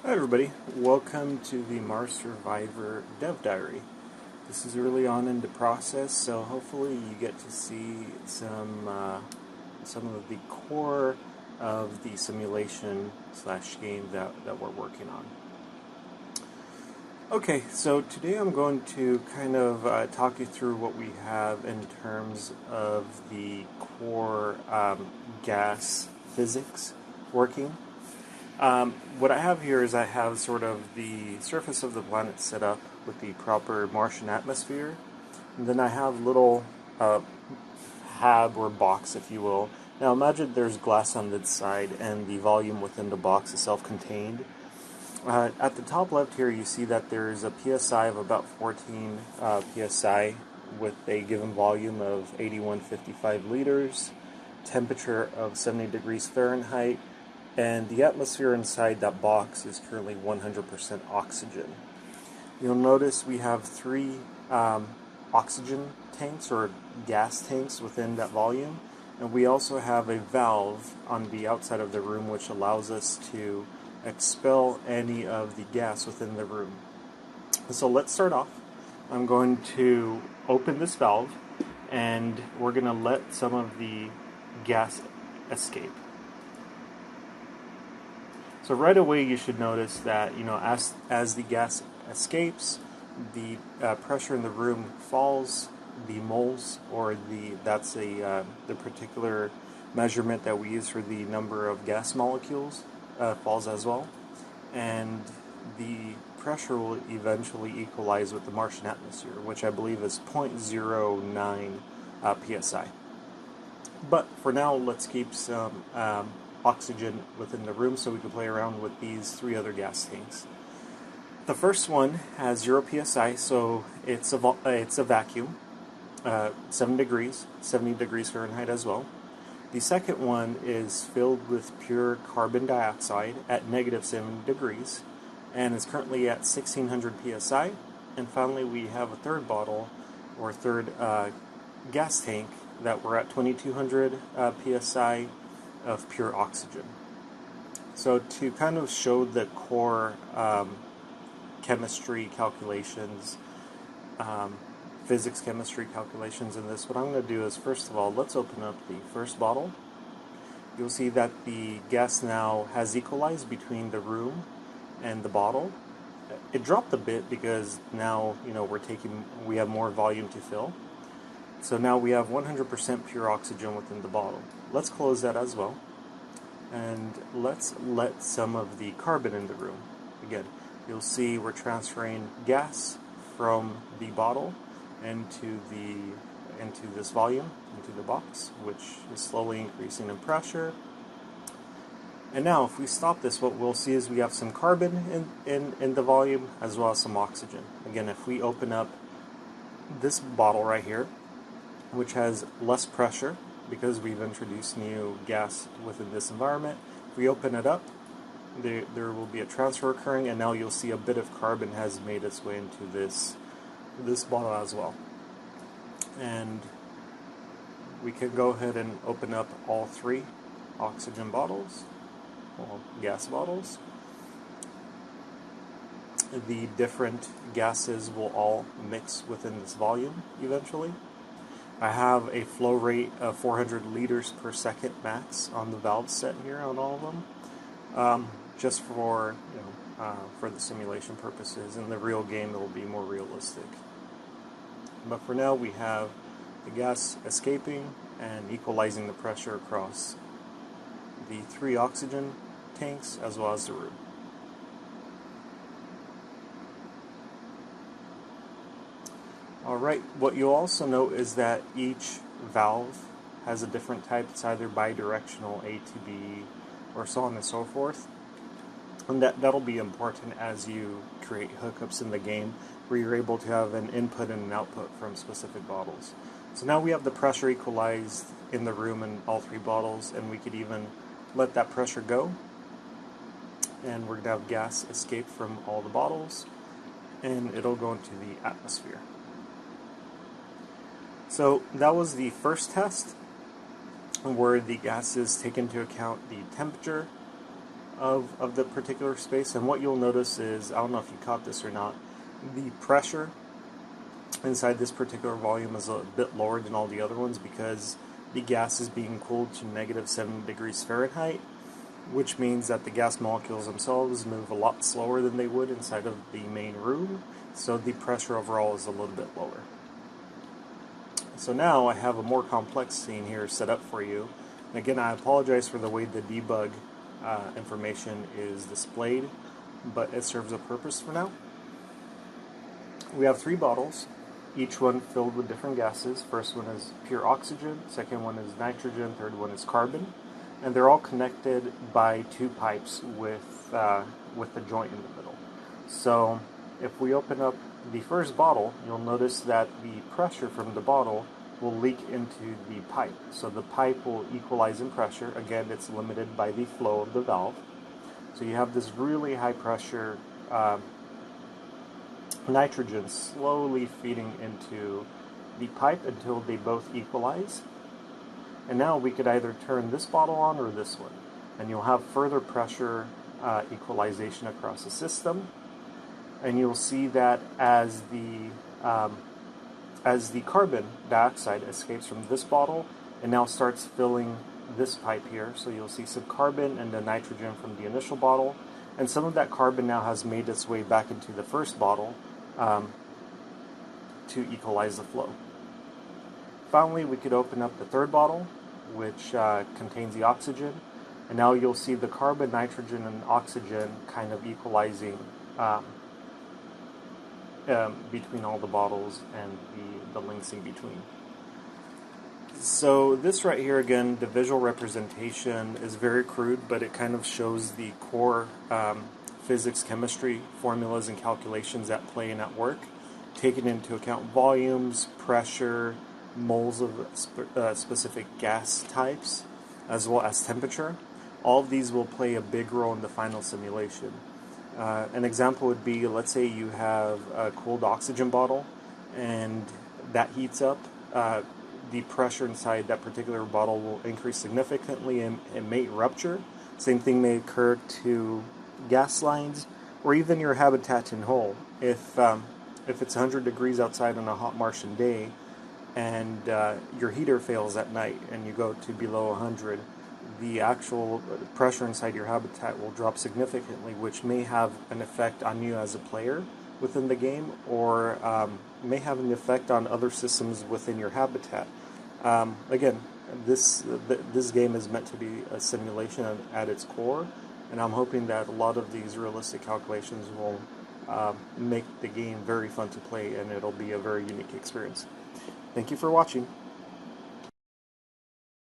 Hi everybody, welcome to the Mars Survivor Dev Diary. This is early on in the process, so hopefully you get to see some of the core of the simulation slash game that we're working on. Okay, so today I'm going to kind of talk you through what we have in terms of the core gas physics working. What I have here is I have sort of the surface of the planet set up with the proper Martian atmosphere. And then I have little hab or box, if you will. Now imagine there's glass on this side and the volume within the box is self-contained. At the top left here you see that there's a PSI of about 14 PSI with a given volume of 8155 liters, temperature of 70 degrees Fahrenheit, and the atmosphere inside that box is currently 100% oxygen. You'll notice we have three oxygen tanks or gas tanks within that volume, and we also have a valve on the outside of the room which allows us to expel any of the gas within the room. So let's start off. I'm going to open this valve and we're going to let some of the gas escape. So right away you should notice that, as the gas escapes, the pressure in the room falls, the moles, or the particular measurement that we use for the number of gas molecules falls as well, and the pressure will eventually equalize with the Martian atmosphere, which I believe is 0.09 psi. But for now, let's keep some oxygen within the room so we can play around with these three other gas tanks. The first one has 0 psi, so it's a vacuum, 7 degrees, 70 degrees Fahrenheit as well. The second one is filled with pure carbon dioxide at negative 7 degrees and is currently at 1600 psi. And finally, we have a third bottle or third gas tank that we're at 2200 psi of pure oxygen. So to kind of show the core chemistry calculations, physics chemistry calculations in this, what I'm going to do is, first of all, let's open up the first bottle. You'll see that the gas now has equalized between the room and the bottle. It dropped a bit because now we have more volume to fill. So now we have 100% pure oxygen within the bottle. Let's close that as well. And let's let some of the carbon in the room. Again, you'll see we're transferring gas from the bottle into this volume, into the box, which is slowly increasing in pressure. And now if we stop this, what we'll see is we have some carbon in the volume as well as some oxygen. Again, if we open up this bottle right here, which has less pressure because we've introduced new gas within this environment. If we open it up, there will be a transfer occurring, and now you'll see a bit of carbon has made its way into this bottle as well. And we can go ahead and open up all three oxygen bottles, or gas bottles. The different gases will all mix within this volume eventually. I have a flow rate of 400 liters per second max on the valve set here on all of them, just for the simulation purposes. In the real game, it will be more realistic. But for now, we have the gas escaping and equalizing the pressure across the three oxygen tanks as well as the room. Alright, what you'll also note is that each valve has a different type. It's either bidirectional, A to B, or so on and so forth. And that'll be important as you create hookups in the game where you're able to have an input and an output from specific bottles. So now we have the pressure equalized in the room in all three bottles, and we could even let that pressure go. And we're going to have gas escape from all the bottles, and it'll go into the atmosphere. So that was the first test where the gases take into account the temperature, of the particular space. And what you'll notice is, I don't know if you caught this or not, the pressure inside this particular volume is a bit lower than all the other ones because the gas is being cooled to -7 degrees Fahrenheit, which means that the gas molecules themselves move a lot slower than they would inside of the main room, so the pressure overall is a little bit lower. So now I have a more complex scene here set up for you. And again, I apologize for the way the debug information is displayed, but it serves a purpose for now. We have 3 bottles, each one filled with different gases. First one is pure oxygen, second one is nitrogen, third one is carbon, and they're all connected by 2 pipes with the joint in the middle. So if we open up the first bottle, you'll notice that the pressure from the bottle will leak into the pipe. So the pipe will equalize in pressure. Again, it's limited by the flow of the valve. So you have this really high pressure nitrogen slowly feeding into the pipe until they both equalize. And now we could either turn this bottle on or this one, and you'll have further pressure equalization across the system. And you'll see that as the carbon dioxide escapes from this bottle and now starts filling this pipe here, so you'll see some carbon and the nitrogen from the initial bottle, and some of that carbon now has made its way back into the first bottle to equalize the flow. Finally, we could open up the third bottle, which contains the oxygen, and now you'll see the carbon, nitrogen, and oxygen kind of equalizing between all the bottles and the links in between. So this right here, again, the visual representation is very crude, but it kind of shows the core physics, chemistry, formulas, and calculations at play and at work, taking into account volumes, pressure, moles of specific gas types, as well as temperature. All of these will play a big role in the final simulation. An example would be, let's say you have a cooled oxygen bottle and that heats up. The pressure inside that particular bottle will increase significantly and it may rupture. Same thing may occur to gas lines or even your habitat in whole. If it's 100 degrees outside on a hot Martian day and your heater fails at night and you go to below 100, the actual pressure inside your habitat will drop significantly, which may have an effect on you as a player within the game, or may have an effect on other systems within your habitat. Again, this game is meant to be a simulation at its core, and I'm hoping that a lot of these realistic calculations will make the game very fun to play, and it'll be a very unique experience. Thank you for watching.